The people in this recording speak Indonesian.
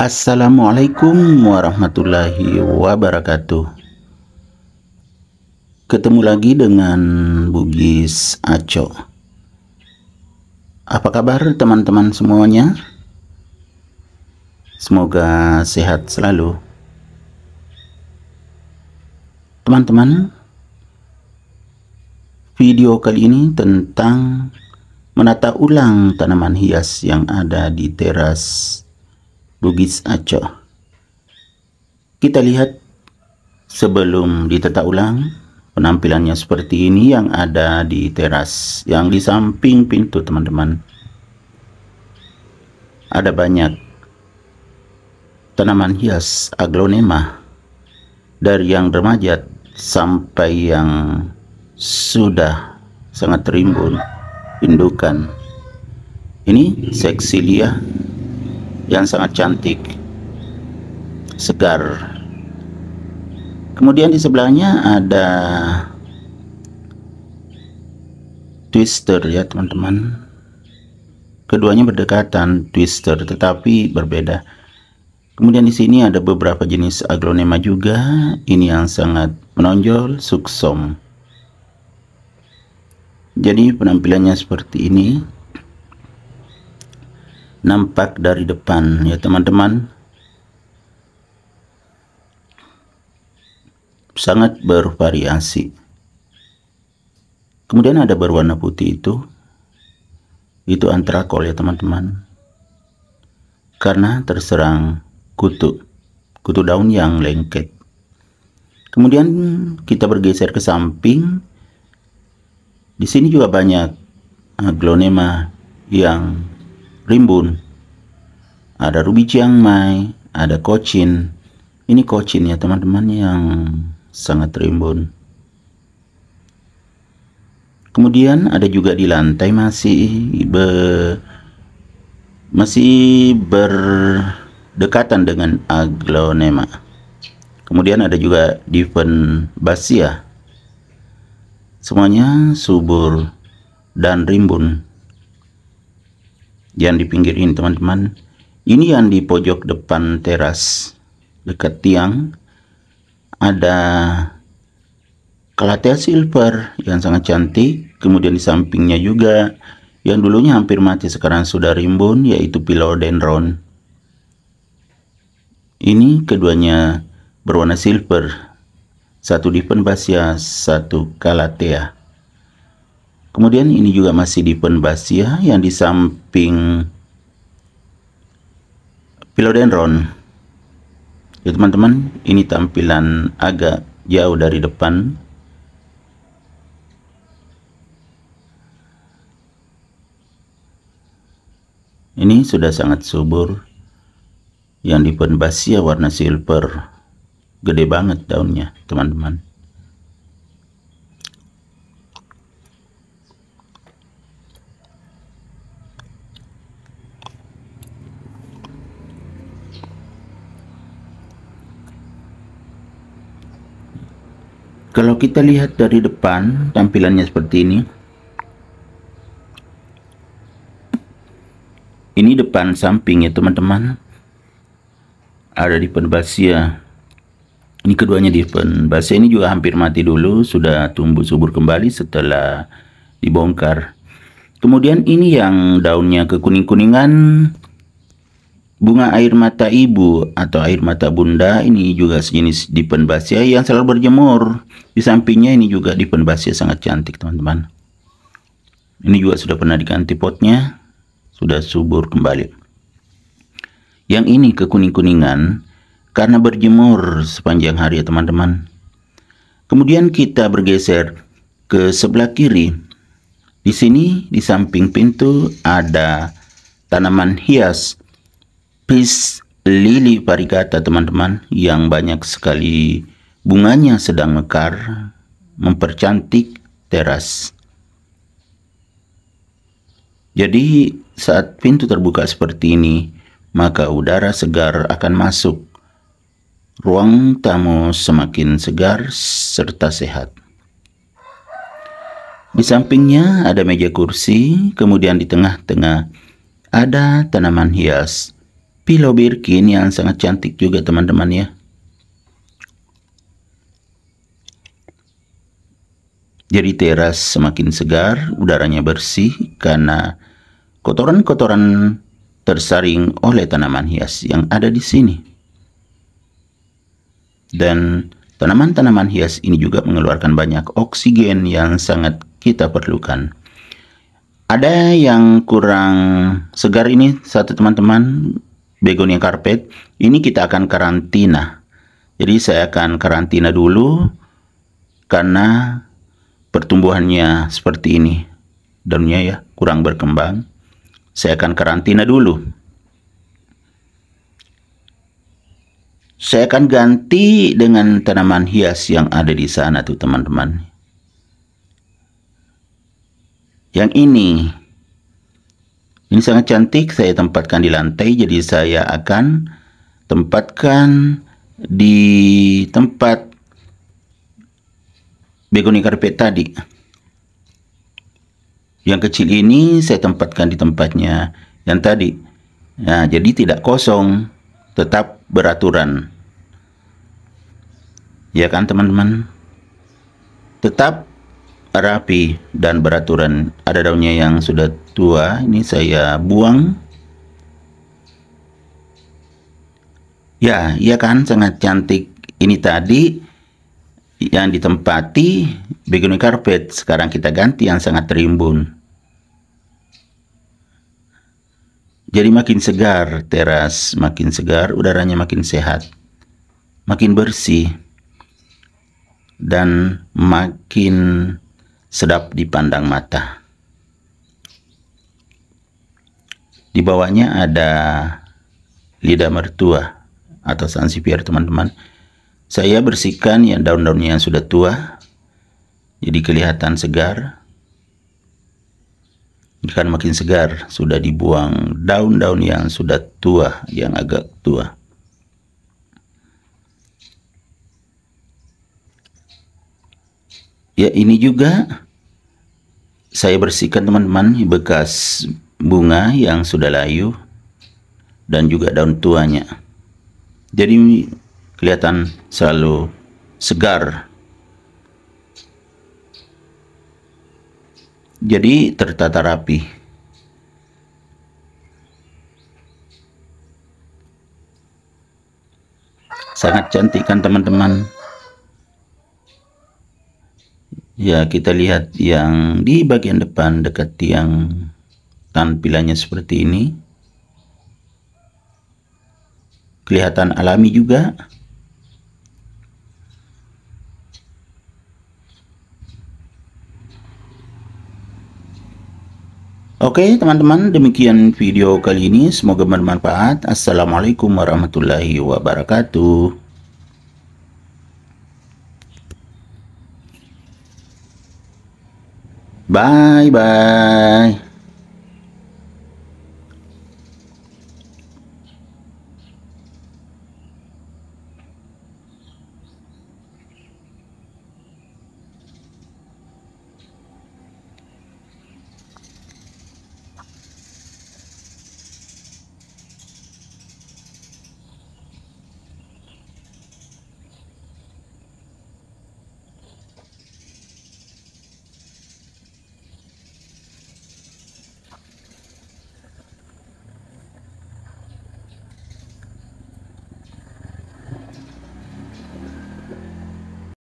Assalamualaikum warahmatullahi wabarakatuh. Ketemu lagi dengan Bugis Aco. Apa kabar teman-teman semuanya? Semoga sehat selalu. Teman-teman, video kali ini tentang menata ulang tanaman hias yang ada di teras Bugis Aco. Kita lihat sebelum ditata ulang penampilannya seperti ini yang ada di teras yang di samping pintu, teman-teman. Ada banyak tanaman hias aglonema dari yang remaja sampai yang sudah sangat rimbun indukan. Ini Sexilia yang sangat cantik, segar. Kemudian di sebelahnya ada twister ya teman-teman. Keduanya berdekatan, twister tetapi berbeda. Kemudian di sini ada beberapa jenis aglonema juga. Ini yang sangat menonjol, suksom. Jadi penampilannya seperti ini. Nampak dari depan ya teman-teman, sangat bervariasi. Kemudian ada berwarna putih itu antrakol ya teman-teman, karena terserang kutu daun yang lengket. Kemudian kita bergeser ke samping. Di sini juga banyak aglonema yang rimbun. Ada ruby Chiang Mai, ada cochin. Ini cochin ya teman-teman yang sangat rimbun. Kemudian ada juga di lantai masih berdekatan dengan aglonema. Kemudian ada juga Dieffenbachia. Semuanya subur dan rimbun. Yang di pinggir ini teman-teman, ini yang di pojok depan teras dekat tiang, ada Calathea silver yang sangat cantik. Kemudian di sampingnya juga yang dulunya hampir mati sekarang sudah rimbun, yaitu Philodendron. Ini keduanya berwarna silver, satu Dieffenbachia, satu Calathea. Kemudian ini juga masih Dieffenbachia yang di samping Philodendron. Ya teman-teman, ini tampilan agak jauh dari depan. Ini sudah sangat subur. Yang Dieffenbachia warna silver, gede banget daunnya teman-teman. Kalau kita lihat dari depan, tampilannya seperti ini. Ini depan samping ya teman-teman. Ada Dieffenbachia. Ini keduanya Dieffenbachia. Ini juga hampir mati dulu, sudah tumbuh subur kembali setelah dibongkar. Kemudian ini yang daunnya kekuning-kuningan, bunga air mata ibu atau air mata bunda. Ini juga sejenis Dieffenbachia yang selalu berjemur. Di sampingnya ini juga Dieffenbachia sangat cantik teman-teman. Ini juga sudah pernah diganti potnya, sudah subur kembali. Yang ini kekuning-kuningan karena berjemur sepanjang hari ya teman-teman. Kemudian kita bergeser ke sebelah kiri. Di sini di samping pintu ada tanaman hias Peace Lily variegata teman-teman, yang banyak sekali bunganya sedang mekar, mempercantik teras. Jadi saat pintu terbuka seperti ini, maka udara segar akan masuk. Ruang tamu semakin segar serta sehat. Di sampingnya ada meja kursi, kemudian di tengah-tengah ada tanaman hias Pilau Birkin yang sangat cantik juga teman-teman ya. Jadi teras semakin segar, udaranya bersih karena kotoran-kotoran tersaring oleh tanaman hias yang ada di sini. Dan tanaman-tanaman hias ini juga mengeluarkan banyak oksigen yang sangat kita perlukan. Ada yang kurang segar ini satu teman-teman, begonia carpet. Ini kita akan karantina. Jadi saya akan karantina dulu karena pertumbuhannya seperti ini. Daunnya ya kurang berkembang. Saya akan karantina dulu. Saya akan ganti dengan tanaman hias yang ada di sana tuh teman-teman. Yang ini sangat cantik, saya tempatkan di lantai, jadi saya akan tempatkan di tempat begonia carpet tadi. Yang kecil ini saya tempatkan di tempatnya yang tadi. Nah, jadi tidak kosong, tetap beraturan. Ya kan teman-teman? Tetap rapi dan beraturan. Ada daunnya yang sudah tua, ini saya buang. Ya, iya kan, sangat cantik. Ini tadi yang ditempati begonia carpet, sekarang kita ganti yang sangat rimbun. Jadi makin segar teras, makin segar, udaranya makin sehat, makin bersih, dan makin sedap dipandang mata. Di bawahnya ada lidah mertua atau sansevieria teman-teman. Saya bersihkan yang daun-daunnya yang sudah tua, jadi kelihatan segar. Kan makin segar, sudah dibuang daun-daun yang sudah tua, yang agak tua. Ya, ini juga saya bersihkan teman-teman, bekas bunga yang sudah layu dan juga daun tuanya. Jadi kelihatan selalu segar. Jadi tertata rapi. Sangat cantik kan teman-teman? Ya, kita lihat yang di bagian depan dekat tiang tampilannya seperti ini. Kelihatan alami juga. Oke teman-teman, demikian video kali ini. Semoga bermanfaat. Assalamualaikum warahmatullahi wabarakatuh. Bye-bye.